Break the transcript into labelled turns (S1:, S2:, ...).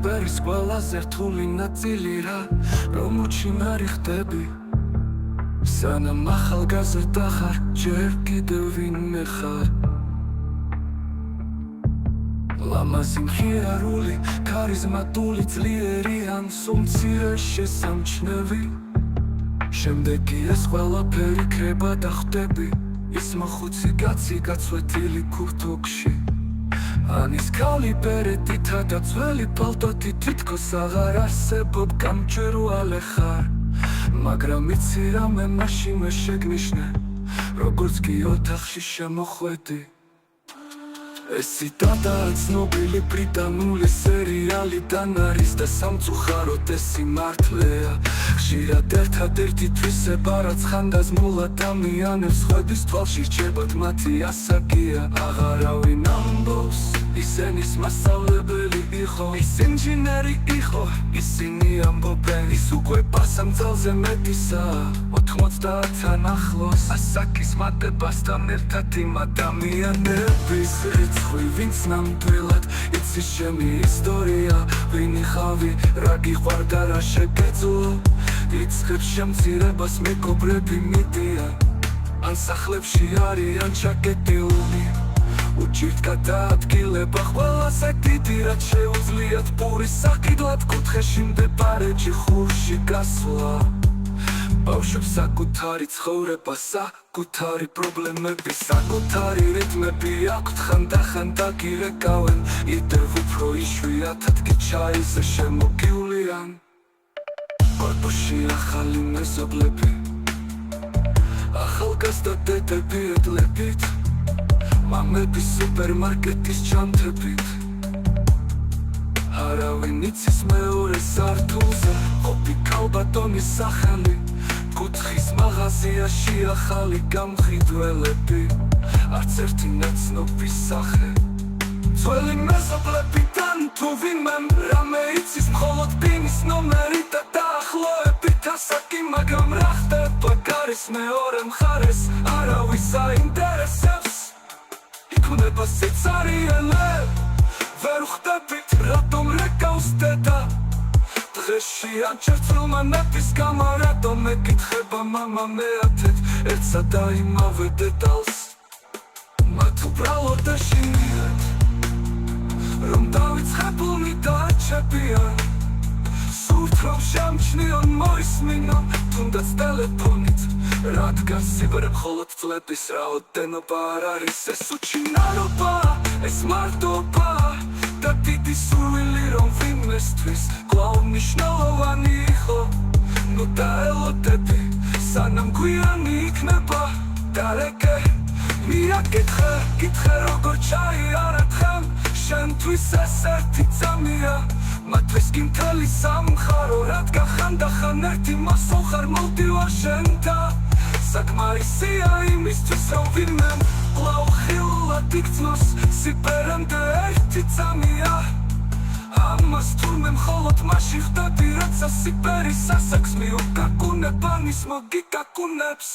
S1: სიყვარულის ყველაზე რთული ნაწილი რა რომ უჩინარი ხდები სანამ ახალგაზრდა ხარ ჯერ კიდევ ვინმე ხარ ლამაზი მხიარული ქარიზმატული ძლიერი ან სულ მცირე შესამჩნევი შემდეგი ეს ყველაფერი ქრება და ხვდები ის მოხუცი კაცი გაცვეთილი ქურთოგში ან ის ქალი ბერეტითა და ძველი პალტოთი თითქოს აღარ არსებობ გამჭვირვალე ხარ მაგრამ იცი რამე მაშინვე შეგნიშნე როგორც კი ოთახში შემოხვედი ეს ციტატაა ცნობილი ბრიტანული სერიალიდან არის და სამწუხაროდ ეს სიმართლეა ხშირად ერთადერთი თვისება რაც ხანდაზმულ ადამიანებს ხვების თვალში რჩებოდ მათი ასაკია აღარავინ ამბობს ის ენის მასწავლებელი იყო ის ინჟინერი იყო ისინი ამბობენ ის უკვე პასამძალზე მეტისაა 90-თან ახლოს ასაკის მატებასთან ერთად იმ ადამიანების რიცხვი ვინც ნამდვილად იცის ჩემი ისტორია ვინ ხავი რა გიყვარდა რა შეგეძლო იწყებს შემცირებას მეგობრები მიდიან ან სახლებში არიან ჩაკეტილნი უჭირთ გადაადგილება ყველაზე დიდი რაც შეუძლიათ პურის საკიდლად კუთხეში მდებარე ჯიხურში გასვლა ბავშვებს საკუთარი ცხოვრება საკუთარი პრობლემები საკუთარი რიტმები აქვთ ხანდახან დაგირეკავენ იდევ უფრო იშვიათად კი ჩაიზე შემოგივლიან კორპუსში ახალი მეზობლები ახალგაზრდა დედები ედლებით მამები სუპერმარკეტის ჩანთებით არავინ იცის მეორე სართულზე ყოფი ქალბატონის სახელი კუთხის მაღაზიაში ახალი გამყიდველები არც ერთი ნაცნობის სახე ძველი მეზობლებიდან თუ ვინმე რამე იცის მხოლოდ ბინის ნომერი და დაახლოებით ასაკი მაგრამ რა ხდება გარის მეორე მხარეს არავის აინტერესებს იქნება სიცარიელე ვერ ვხვდებით რატომ რეკავს დედა დღეში აჭერწილმა ნათის გამა რატომ მეკითხება მამა მეათეთ ერთსა და იმავე დედალს მათ უბრალოდ ეშინიათ რომ დავიწყებულნი დააჩებიან სურთ რომ შემჩნიონ მოისმინონ თუნდაც ტელეფონით რადგან სიბერე მხოლოდ წლების რაოდენობა არ არის ეს უჩინარობა ეს მარტობა და დიდი სურვილი რომ ვინმესთვის კვლავ მნიშვნელოვანი იყო ნუ დაელოდები სანამ გვიანი იქნება დარეკე მიაკითხე კითხე როგორ ჩაიარა თხემ შენთვის ეს ერთი წამია მათთვის კი მთელი სამხარო რადგან ხანდახან ერთი მასო ხარ მოვდივარ შენთან საკმარისია იმისთვის რომ ვინმემ კვლავ ხილულად იქცნოს სიბერემდე ერთი წამია ამას თურმე მხოლოდ მაშინ ხვდები რაცა სიბერის ასაკს მიუკაკუნებ ან ის მოგიკაკუნებს